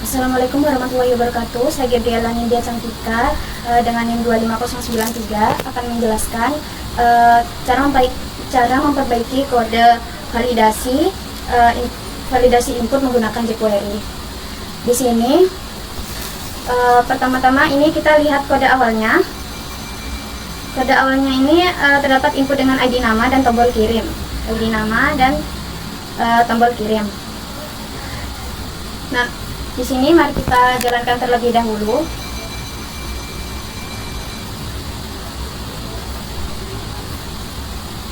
Assalamualaikum warahmatullahi wabarakatuh. Saya Gabriela Nindya Cantika dengan NIM 25093 akan menjelaskan cara memperbaiki kode validasi input menggunakan jQuery. Di sini pertama-tama ini kita lihat kode awalnya. Kode awalnya ini terdapat input dengan ID nama dan tombol kirim. ID nama dan tombol kirim. Nah, di sini mari kita jalankan terlebih dahulu.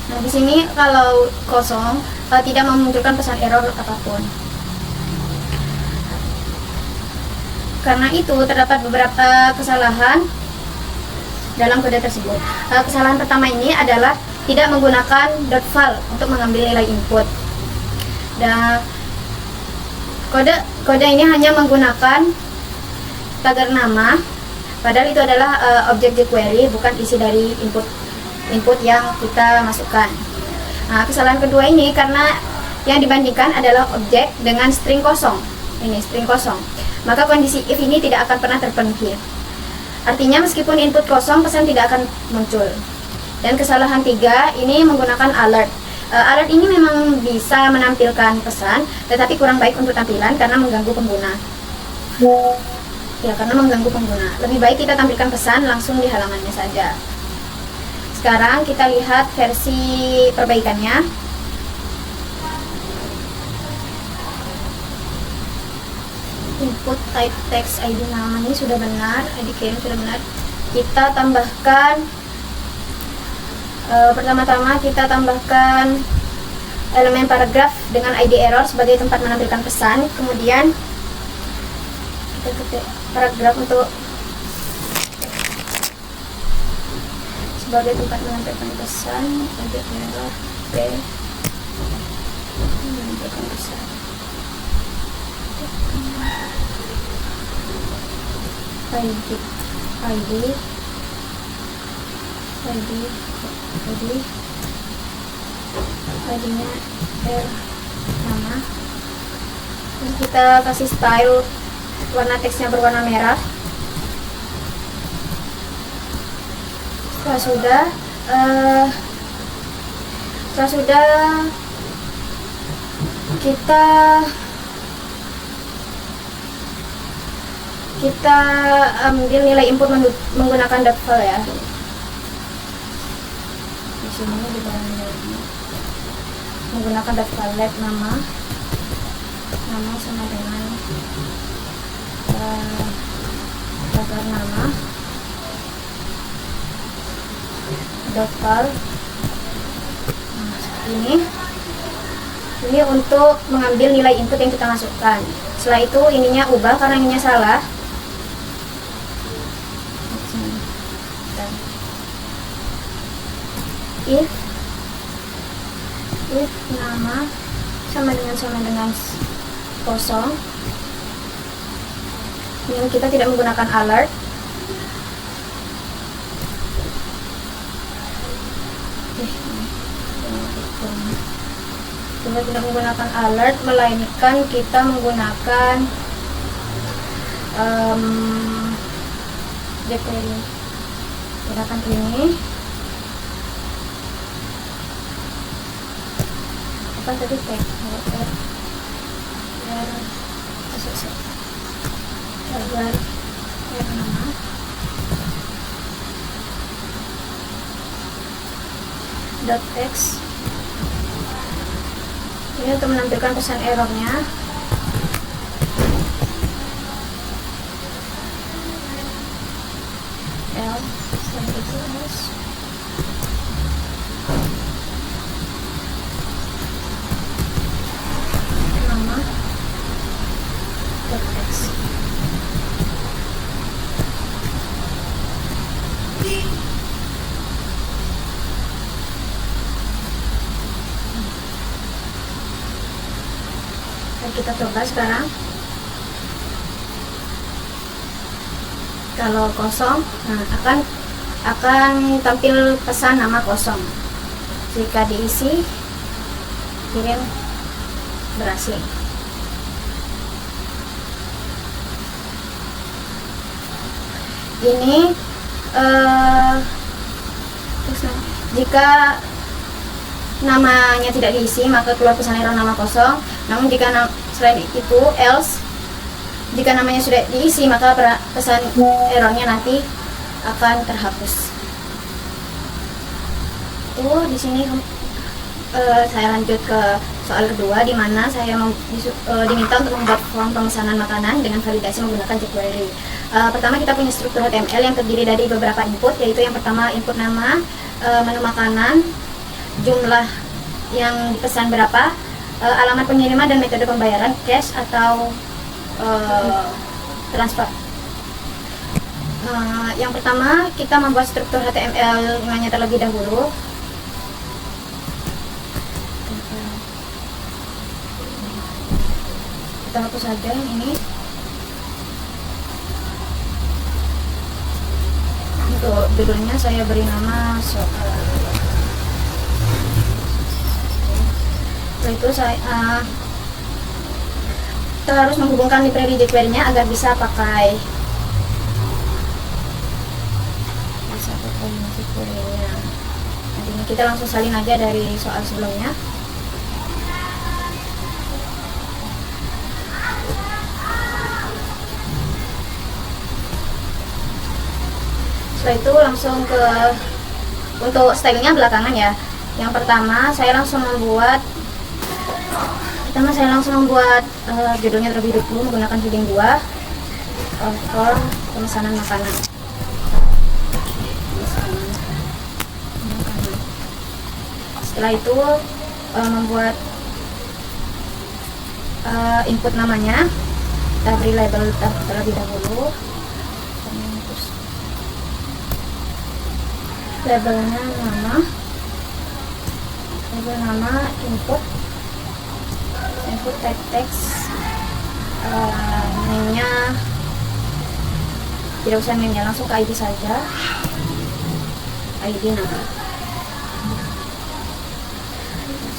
Nah, di sini kalau kosong tidak memunculkan pesan error apapun. Karena itu terdapat beberapa kesalahan dalam kode tersebut. Kesalahan pertama ini adalah tidak menggunakan .val untuk mengambil nilai input. Dan kode ini hanya menggunakan tagar nama, padahal itu adalah objek jQuery, bukan isi dari input yang kita masukkan. Nah, kesalahan kedua ini karena yang dibandingkan adalah objek dengan string kosong. Ini string kosong. Maka kondisi if ini tidak akan pernah terpenuhi. Artinya meskipun input kosong, pesan tidak akan muncul. Dan kesalahan tiga ini menggunakan alert. Alert ini memang bisa menampilkan pesan, tetapi kurang baik untuk tampilan karena mengganggu pengguna. Ya, karena mengganggu pengguna. Lebih baik kita tampilkan pesan langsung di halamannya saja. Sekarang kita lihat versi perbaikannya. Input type text ID nama ini sudah benar, ID kirim sudah benar. Kita tambahkan pertama-tama kita tambahkan elemen paragraf dengan ID error sebagai tempat menampilkan pesan. Kemudian kita ketik paragraf untuk sebagai tempat menampilkan pesan. ID error P menampilkan pesan. ID-nya nama. Terus kita kasih style warna teksnya berwarna merah. Setelah sudah kita ambil nilai input menggunakan .val ya. Di sini di bagian ini menggunakan .val let nama sama dengan tagar nama .val. Nah, seperti ini untuk mengambil nilai input yang kita masukkan. Setelah itu ininya ubah karena ininya salah. If nama sama dengan kosong, ini kita tidak menggunakan alert. Kita tidak menggunakan alert, melainkan kita menggunakan jQuery. Gunakan ini. Apa tadi tag? Tagar nama. .text. Ini untuk menampilkan pesan errornya. Nama .text. Kita coba sekarang. Kalau kosong, nah akan tampil pesan nama kosong. Jika diisi, kirim berhasil. ini jika namanya tidak diisi maka keluar pesan error nama kosong. Namun jika selain itu else, jika namanya sudah diisi maka pesan errornya nanti akan terhapus. Di sini saya lanjut ke soal kedua, di mana saya diminta untuk membuat form pemesanan makanan dengan validasi menggunakan jQuery. Pertama kita punya struktur HTML yang terdiri dari beberapa input, yaitu yang pertama input nama, menu makanan, jumlah yang dipesan berapa, alamat pengiriman dan metode pembayaran, cash atau transfer. Yang pertama kita membuat struktur HTML-nya terlebih dahulu. Kita hapus saja yang ini. Untuk judulnya saya beri nama soal. Setelah itu kita harus menghubungkan library jQuery-nya agar bisa pakai jQuery-nya. Nanti kita langsung salin aja dari soal sebelumnya. Setelah itu langsung untuk stylenya belakangan ya. Yang pertama saya langsung membuat judulnya terlebih dahulu menggunakan heading 2, form pemesanan makanan. Setelah itu membuat input namanya, kita beri label terlebih dahulu. Labelnya nama, input type text, name-nya tidak usah name-nya, langsung ke ID saja, ID nama.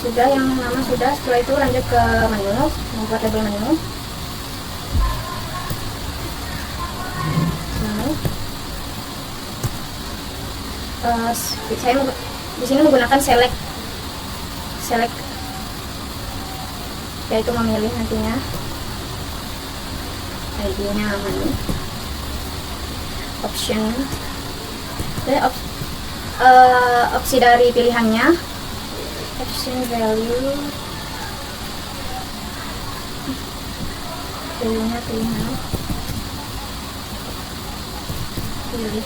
Sudah yang nama sudah. Setelah itu lanjut ke menu, membuat label menu. Saya di sini menggunakan select, yaitu memilih nantinya ID-nya menu, option, opsi dari pilihannya, option value, pilihan, pilih.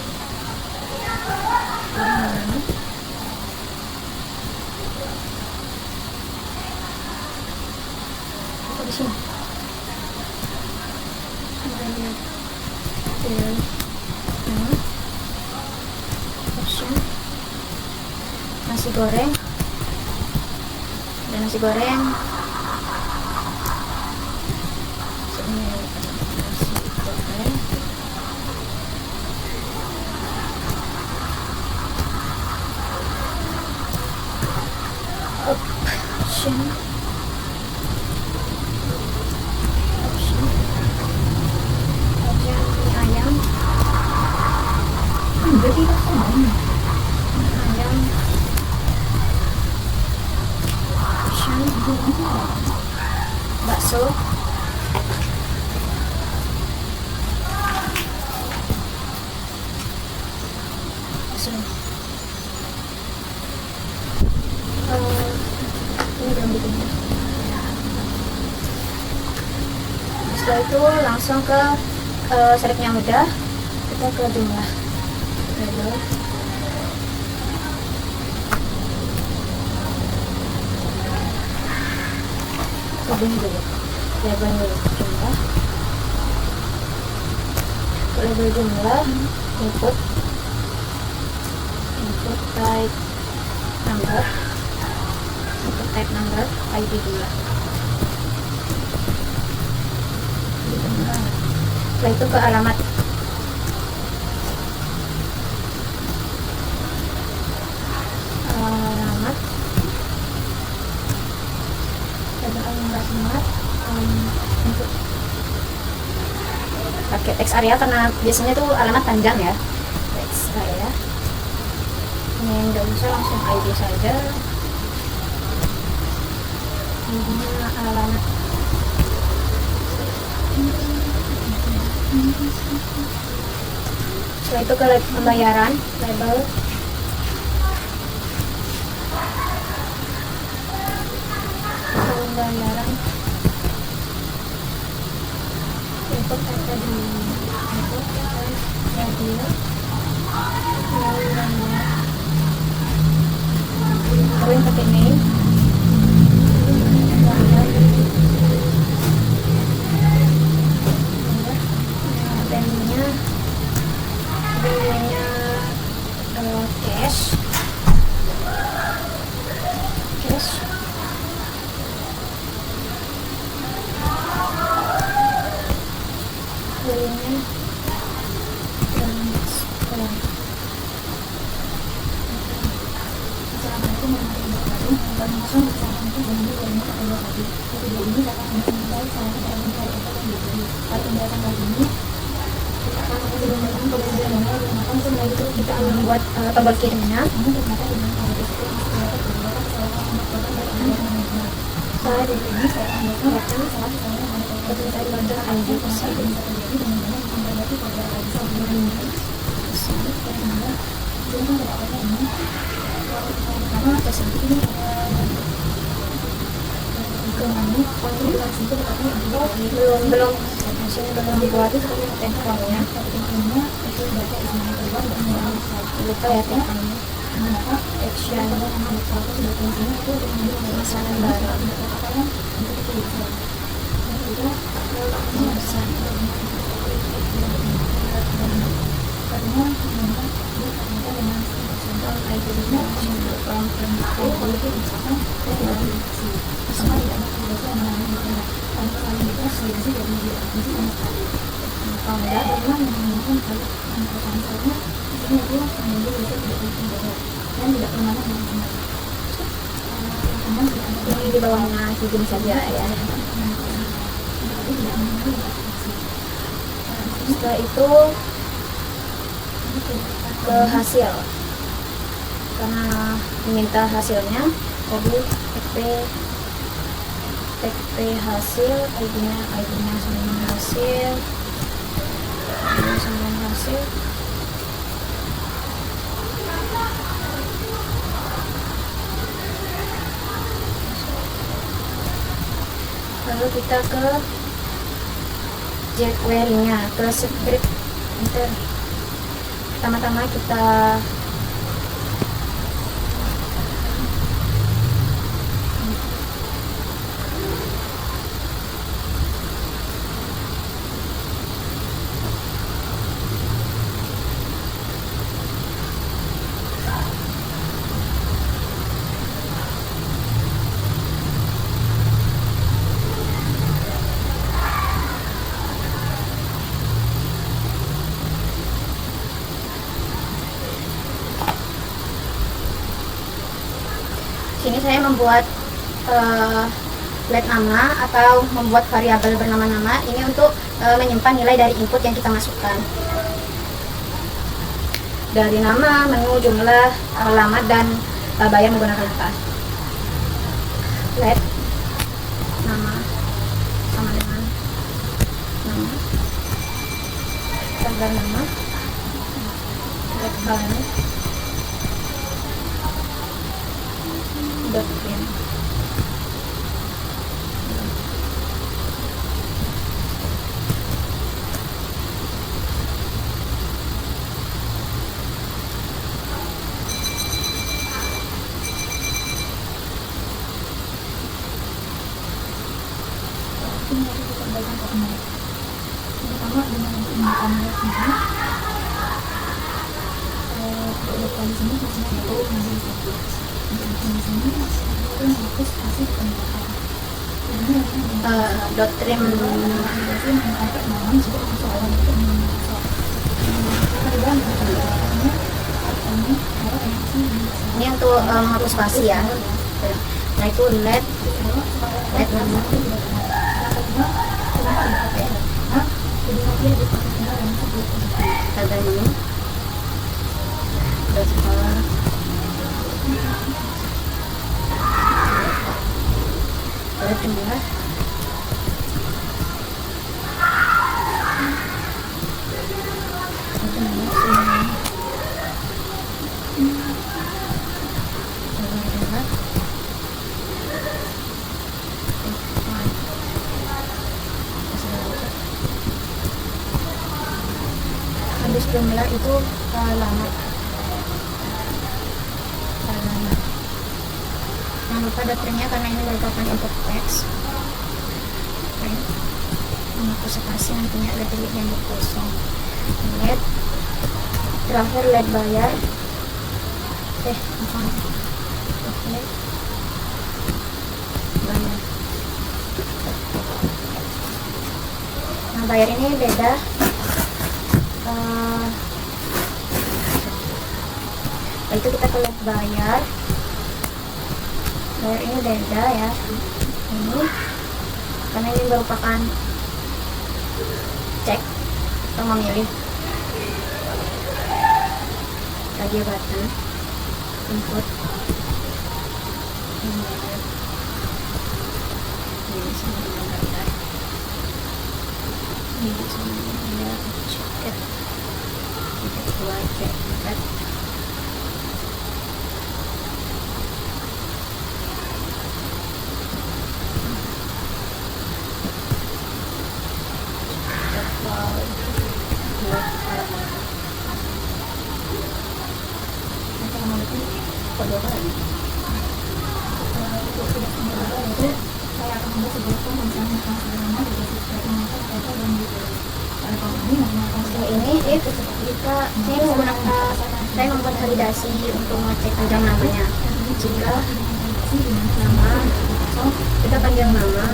Di sini option nasi goreng, dan nasi goreng option ayam, bakso, ini belum bikin. Setelah itu langsung ke selectnya mudah, kita ke jumlah label. Label jumlah, input type number, ID jumlah. Setelah itu ke alamat. Ada alamat, input pakai text area karena biasanya tuh alamat panjang ya. Text area ini yang nggak usah, langsung ID saja. Ini alamat. Setelah itu ke pembayaran, label. Pembayaran. Input ada di input radio. Kawin pakai name. Cash kita membuat tombol kirimnya. Saya di sini saya tambahkan betul saya baca ID belum buat template-nya. Lupa ya teh action pemesanan barang. Ini di bawahnya hidung saja ya. Setelah itu ke hasil, karena meminta hasilnya, jadi TP hasil, ID-nya sama hasil, lalu kita ke jQuery-nya, ke script. Pertama-tama kita sini saya membuat let nama atau membuat variabel bernama-nama ini untuk menyimpan nilai dari input yang kita masukkan. Dari nama, menu, jumlah, alamat, dan bayar menggunakan apa. Let nama sama dengan nama, tanggal nama, let value, .print. Trim ini untuk menghapus spasi ya. Nah itu let nama. tulis jumlah itu lama. Jangan lupa daftarnya karena ini merupakan input teks. Oke. Aku spasi nantinya ada titik yang kosong. Let terakhir let bayar. Oke. Bayar. Nah, bayar ini beda. Itu kita ke let bayar. Bayar ini beda ya. Ini karena ini merupakan cek atau memilih radio button input ini sama cek kita keluar cek ini if jika saya menggunakan saya membuat validasi untuk mengecek panjang namanya. Jika nama kita panjang nama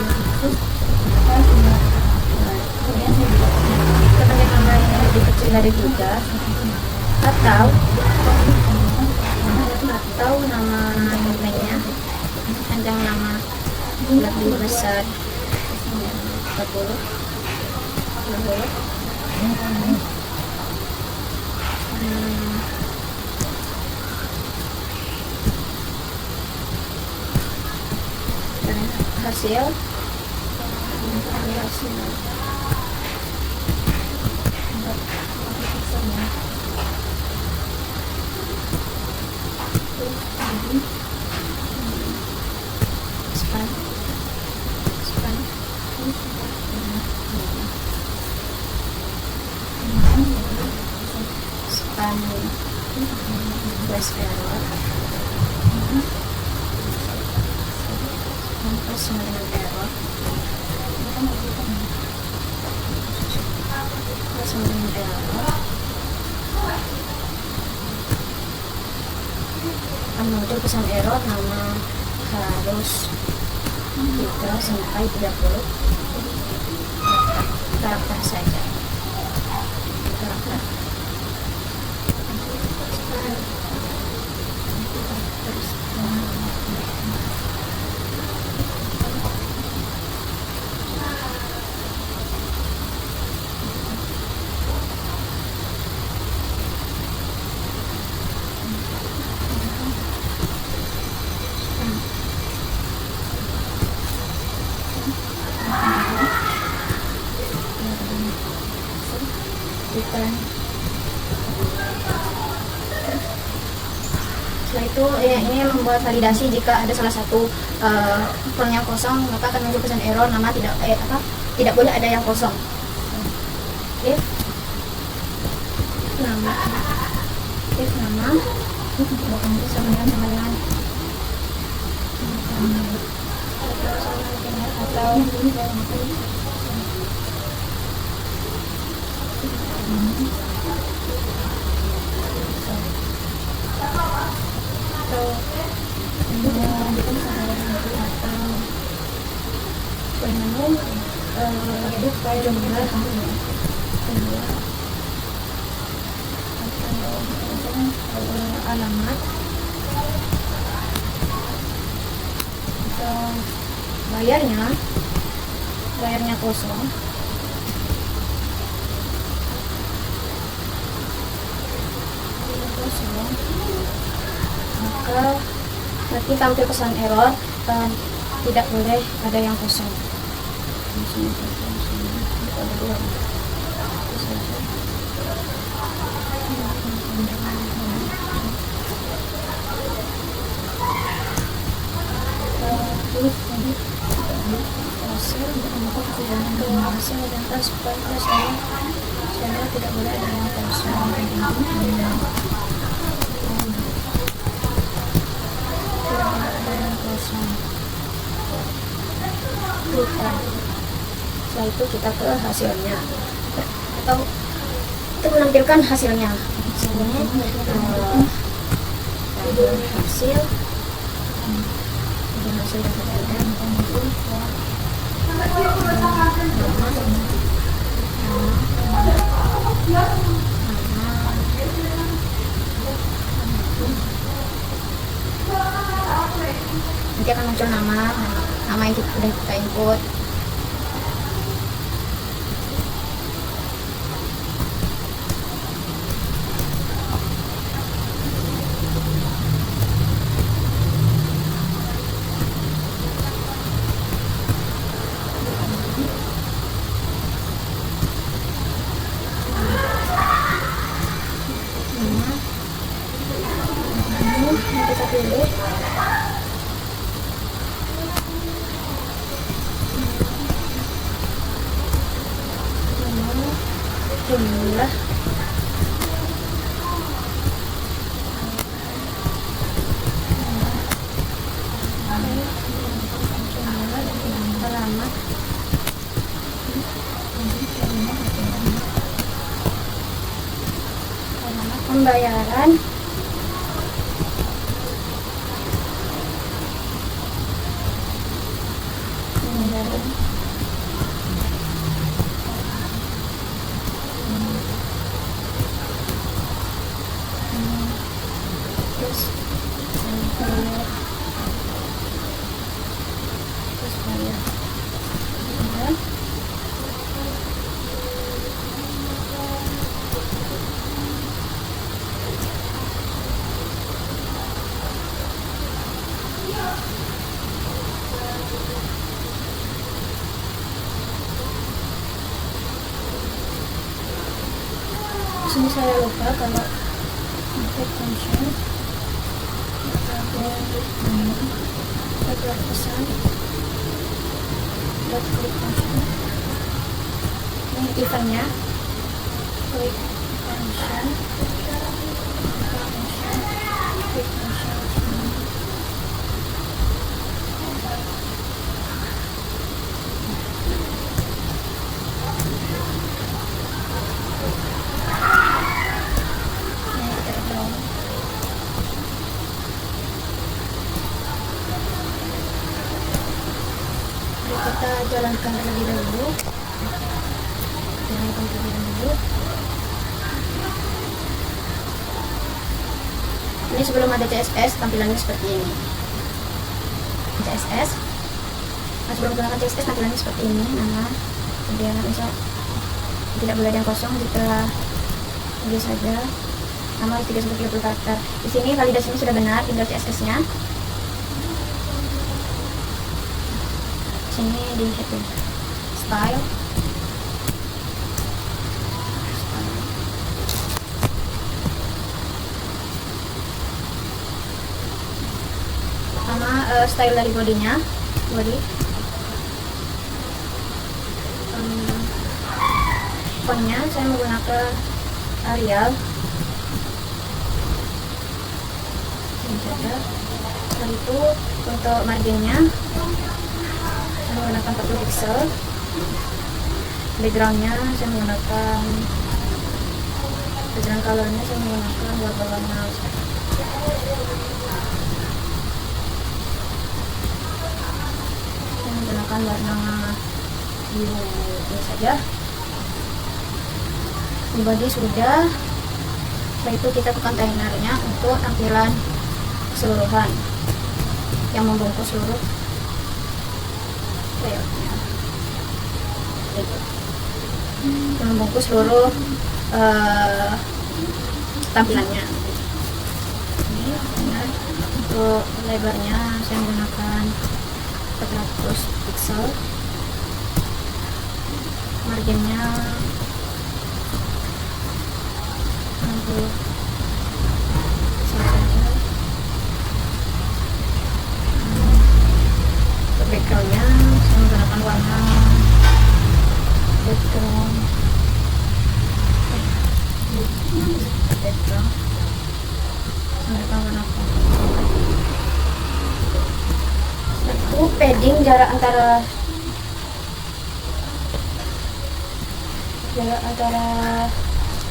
yang lebih kecil dari 3 atau nama nickname-nya panjang nama lebih besar 40. Hasil plus error plus dengan error plus dengan error akan muncul pesan error nama harus 3 sampai 30 karakter saja. Setelah itu ini membuat validasi jika ada salah satu form yang kosong maka akan muncul pesan error nama tidak boleh ada yang kosong. If nama sama dengan atau alamat atau bayarnya kosong. Maka nanti tampil pesan error tidak boleh ada yang kosong. hasil dan Karena tidak boleh ada yang kosong. Tidak boleh ada yang kosong. Bukan. Setelah itu kita ke hasilnya, atau kita menampilkan hasilnya. Ini hasil yang berbeda. Nanti akan muncul nama yang sudah kita input. Kita pilih jumlah alamat pembayaran sini saya lupa kalau untuk function ada pesan buat klik function. Ini eventnya, klik function, klik function. Kita jalankan terlebih dahulu. Ini sebelum ada CSS tampilannya seperti ini. CSS. Nah, sebelum menggunakan CSS tampilannya seperti ini. Nama, kemudian misal tidak boleh ada yang kosong, jika tulis saja. Nama harus 3-30 karakter. Di sini validasinya sudah benar, tinggal CSS-nya. Sini di heading style. Sama style dari bodinya, body. Fontnya saya menggunakan Arial. Ini saja. Setelah itu untuk marginnya saya menggunakan 40 pixel. Backgroundnya saya menggunakan background colornya saya menggunakan warna saya menggunakan warna biru ini saja. Di body sudah. Setelah itu kita ke kontainernya untuk tampilan keseluruhan yang membungkus seluruh layoutnya, membungkus seluruh tampilannya. Ini untuk lebarnya saya menggunakan 400 pixel, marginnya 60 saja. Backgroundnya saya menggunakan warna background background warna apa. Itu padding jarak antara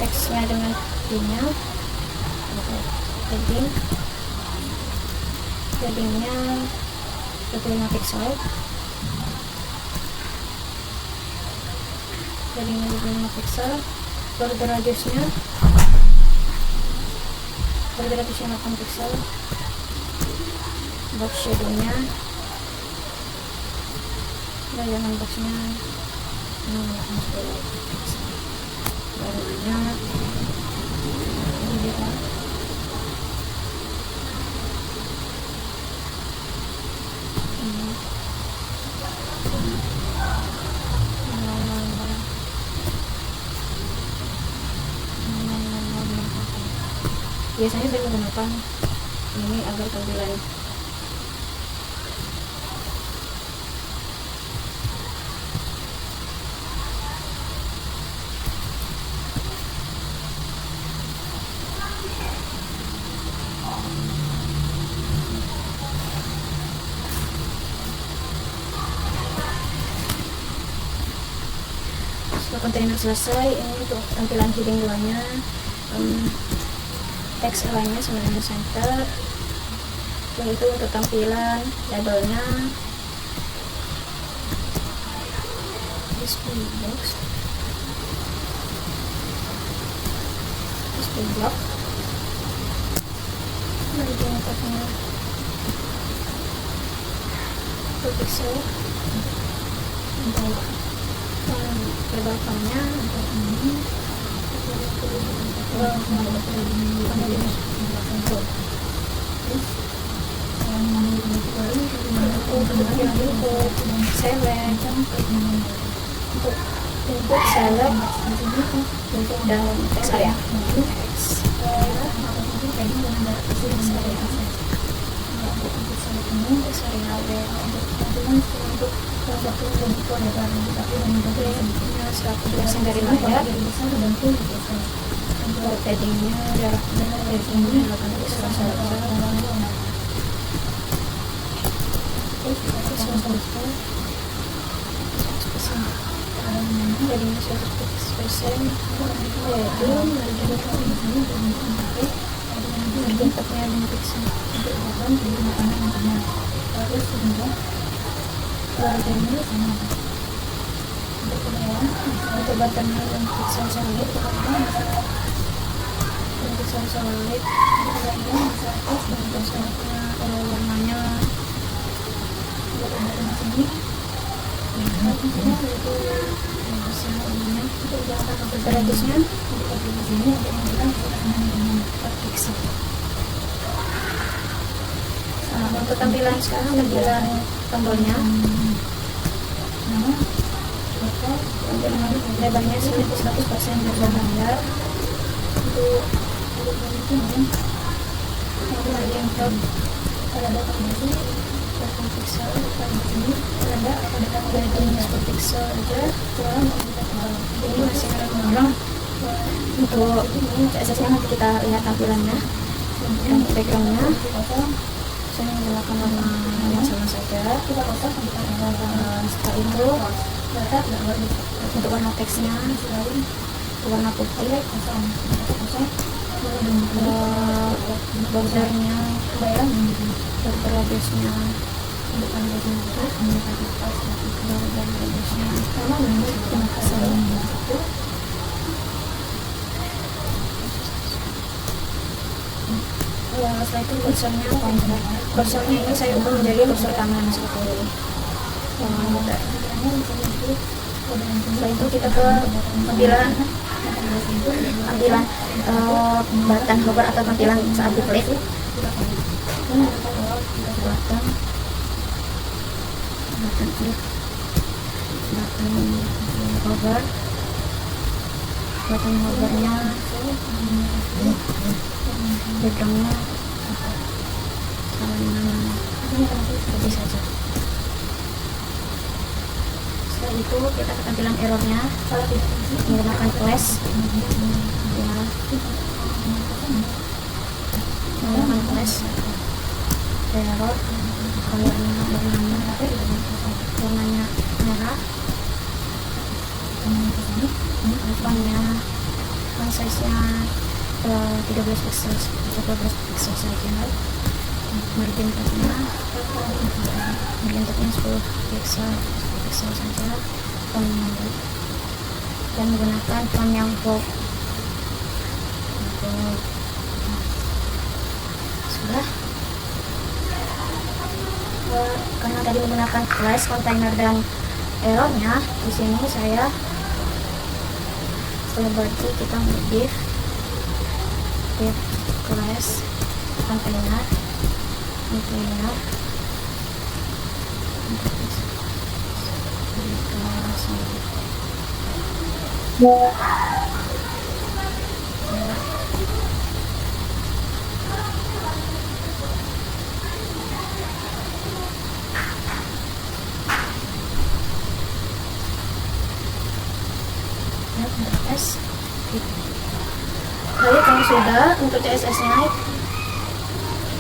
teksnya dengan ininya. Paddingnya 25 pixel. Paddingnya 25 pixel. Border radiusnya 8 pixel. Box shadownya, bayangan boxnya 8 pixel. Barunya ini biasanya saya menggunakan ini agar tampilan setelah kontainer selesai. Ini untuk tampilan heading 2-nya, teks lainnya sebenarnya center. Yaitu untuk tampilan labelnya, display box, display block, bagian atasnya per pixel, untuk label font-nya untuk ini untuk input select dan text area. Dari layar paddingnya jaraknya dari sini 8 pixel saja. Paddingnya 100%. Margin topnya 5 pixel. Untuk buttonnya dan pixel solid, warnanya radiusnya 4 pixel. Untuk tampilan sekarang, tampilan tombolnya, lebarnya 100% lebar layar. Untuk bagian top ada kombinasi 8 pixel, ini ada bagiannya 10 pixel aja. Ini masih kurang. Untuk CSS-nya nanti kita lihat tampilannya dan backgroundnya. Saya menggunakan warna yang sama saja. Setelah itu untuk warna teksnya warna putih, bordernya, border radiusnya, setelah itu kursornya ini saya ubah menjadi kursor tangan seperti ini. Setelah itu kita ke tampilan button hover atau tampilan saat diklik. Button hovernya, backgroundnya seperti saja. Setelah itu kita ke tampilan errornya menggunakan flash ya. menggunakan flash error, warnanya merah, font size nya 13 pixel 14 pixel saja, margin topnya 10 pixel saja, font lembut, dan menggunakan font yang bold. Sudah. Karena tadi menggunakan flash, container, dan errornya, di sini saya berarti kita div class container Lalu kalau sudah, untuk CSS nya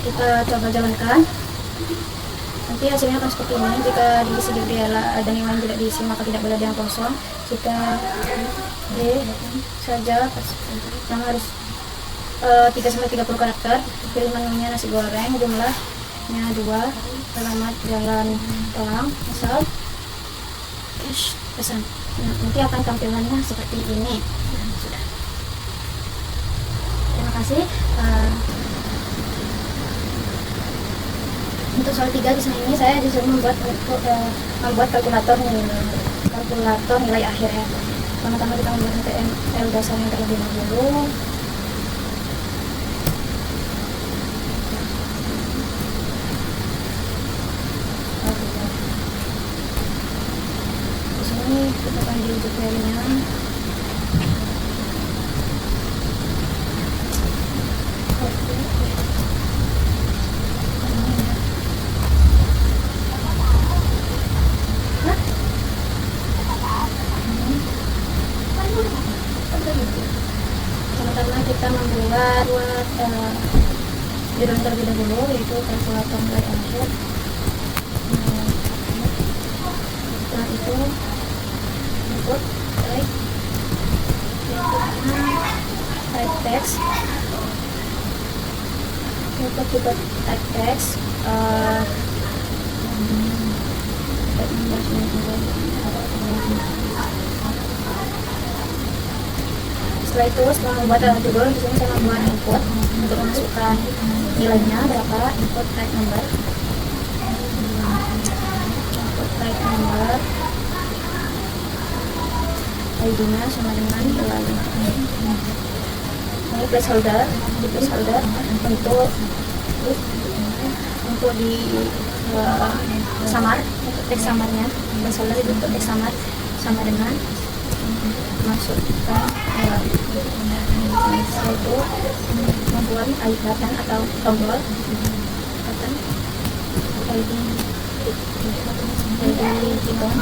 kita coba jalankan, nanti hasilnya akan seperti ini. Jika diisi dan yang lain tidak diisi, maka tidak boleh ada yang kosong. Jika saja yang harus 3-30 karakter. Pilih menunya nasi goreng, jumlahnya 2, alamat jalan Telang, misal pesan. Nah, nanti akan tampilannya seperti ini. Sudah. Terima kasih. Untuk soal 3 di sini saya disuruh membuat kalkulator nilai akhir ya. Pertama-tama kita membuat HTML dasarnya terlebih dahulu. Di sini kita akan di query-nya. Pertama kita membuat judul terlebih dahulu, yaitu kalkulator nilai akhir. Setelah itu input type text, input juga type text, setelah itu, setelah membuat judul, di sini saya membuat input untuk memasukkan nilainya berapa. Input type number, ID-nya sama dengan nilai. Ini placeholder untuk di samar, teks samarnya. Placeholder itu untuk teks samar sama dengan masukkan nilai. Setelah itu membuat button atau tombol button ID hitung.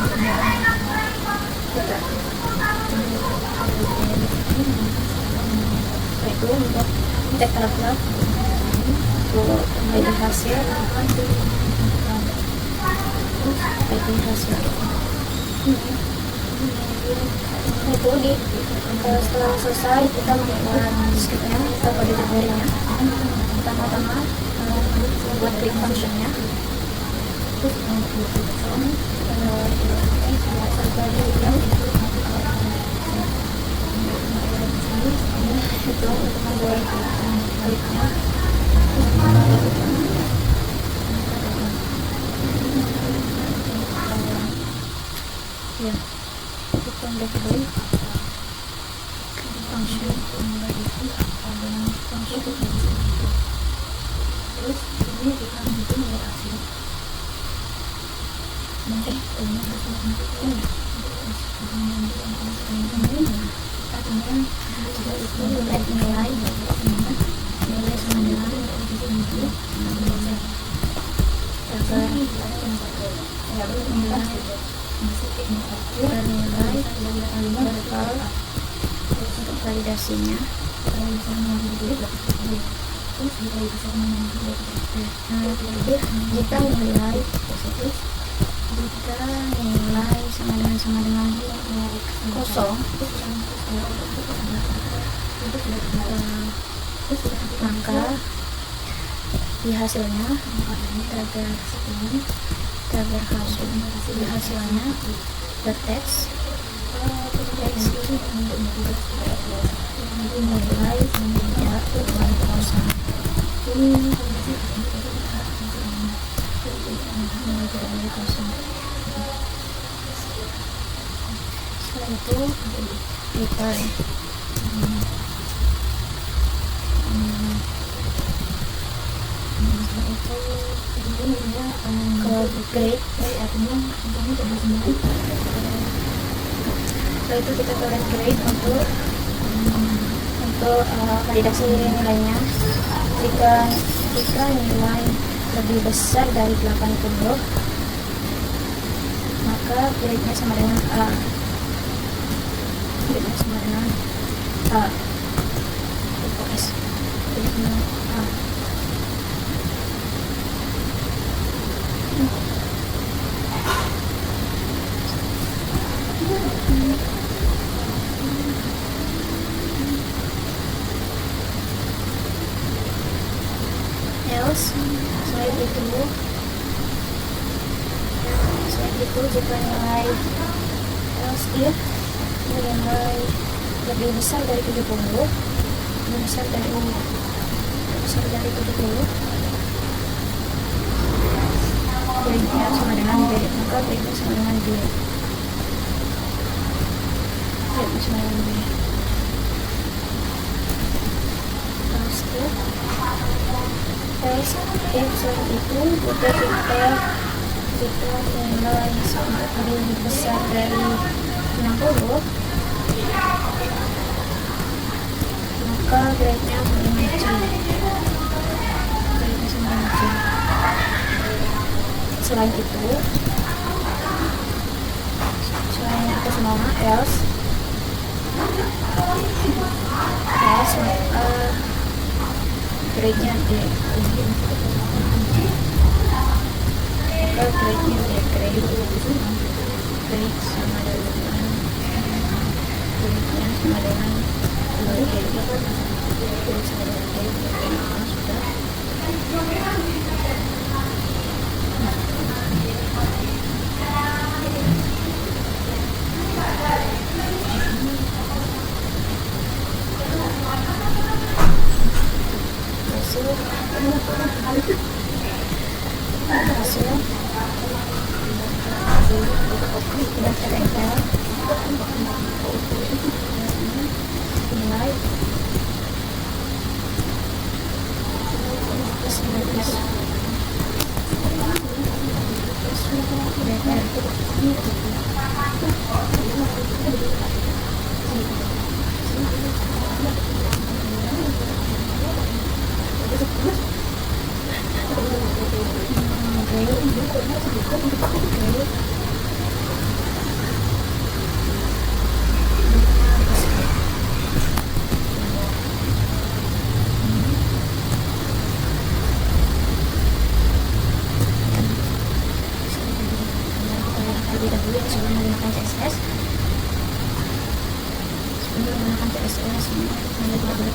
Setelah itu untuk cek karakter untuk ID hasil. Itu setelah selesai kita membuat scriptnya atau kode jquery-nya. Pertama-tama buat klik functionnya. Itu untuk membuat kliknya. Ya, kita udah klik function. Terus ini kita hitung nilai hasil. Bernilai untuk validasinya. Jika nilai positif, jika nilai sama dengan kosong, maka di hasilnya berteks nilai tidak kosong. Setelah itu kita ke grade. Setelah itu kita ke grade untuk validasi nilainya. Jika nilai lebih besar dari 80, maka grade-nya sama dengan A. Grade-nya sama dengan A. S. Grade-nya A. Selain itu jika nilai nilai lebih besar dari 70, lebih besar dari 70, grade-nya sama dengan B, maka grade-nya sama dengan B. Grade-nya sama dengan B. Selain itu juga jika nilai lebih besar dari 60, maka grade-nya sama dengan C. Grade-nya sama dengan C. Selain itu semua else maka grade-nya D. Maka grade-nya D. Grade sama dengan grade-nya sama dengan grade sama dengan sudah. Nilai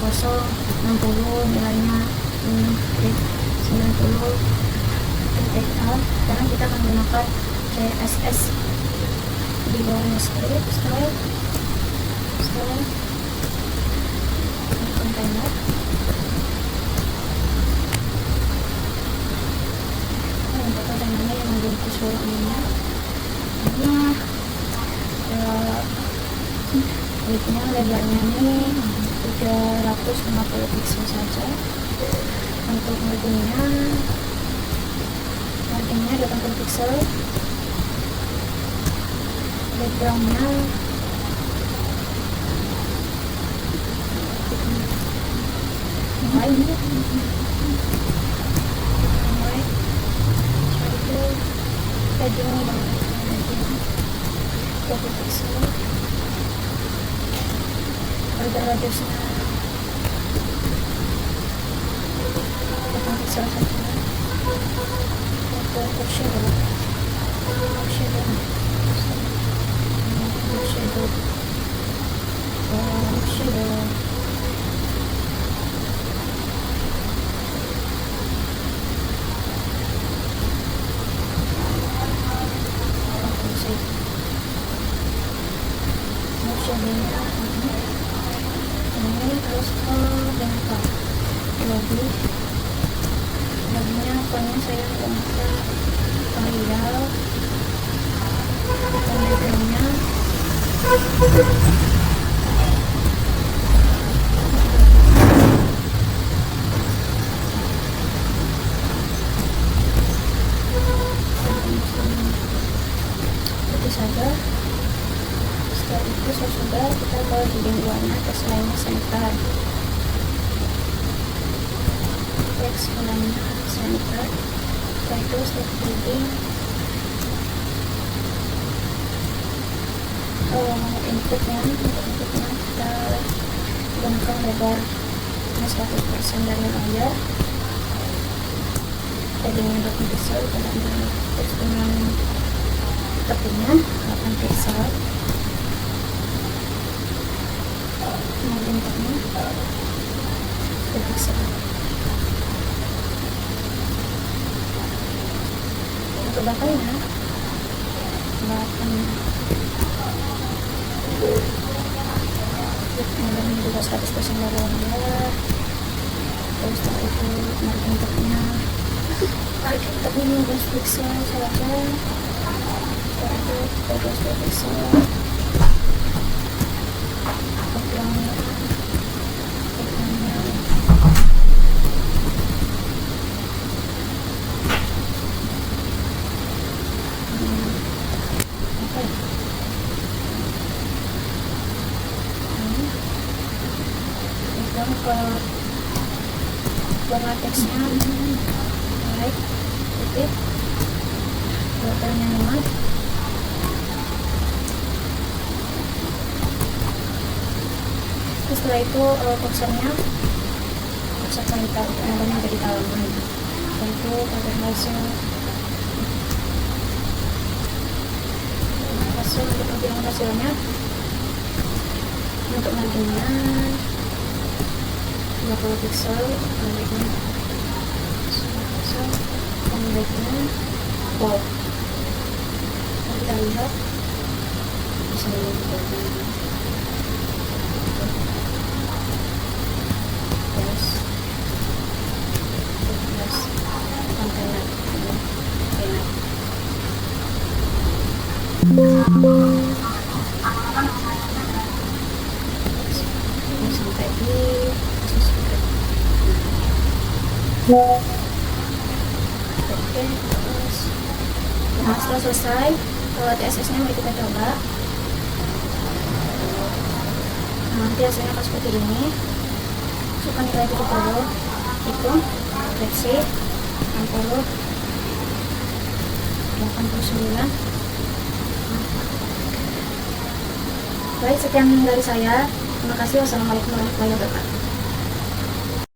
kosong 60 nilainya 90 sekarang kita akan menggunakan CSS di bawahnya script style container. Untuk containernya yang memiliki suaranya widthnya lebarnya ini 350 pixel saja. Untuk marginnya 80 pixel. Backgroundnya white. Itu paddingnya 20 pixel. Border radiusnya salah satunya untuk shadow shadow shadow shadow. Ini terus ke bengkel lobbynya pokoknya saya minta Arial backgroundnya itu saja. Setelah itu sudah kita ke hidden warna tes lainnya center teks warnanya center. Setelah itu step reading inputnya kita gunakan lebar 100% dari layar, paddingnya 8 pixel, dan teks dengan tepinya 8 pixel. Bentuknya 2 pixel. Untuk bakalnya ini juga 100% dari layar. Terus setelah itu margin topnya 12 pixel saja. Setelah itu 12 pixel. Ke warna teksnya baik putih, warnanya emas. Setelah itu kursornya kita namanya jadi halaman. Setelah itu pada hasil untuk tampilan hasilnya untuk marginnya 30 pixel, pendeknya 10 pixel, pendeknya wow. Kita lihat bisa dilihat plus kontainer enak. Sampai di oke, terus nah setelah selesai TSS nya mari kita coba. Nah, nanti hasilnya akan seperti ini. Masukkan nilai 70, hitung versi 60, 89. Baik, sekian dari saya. Terima kasih. Wassalamualaikum warahmatullahi wabarakatuh.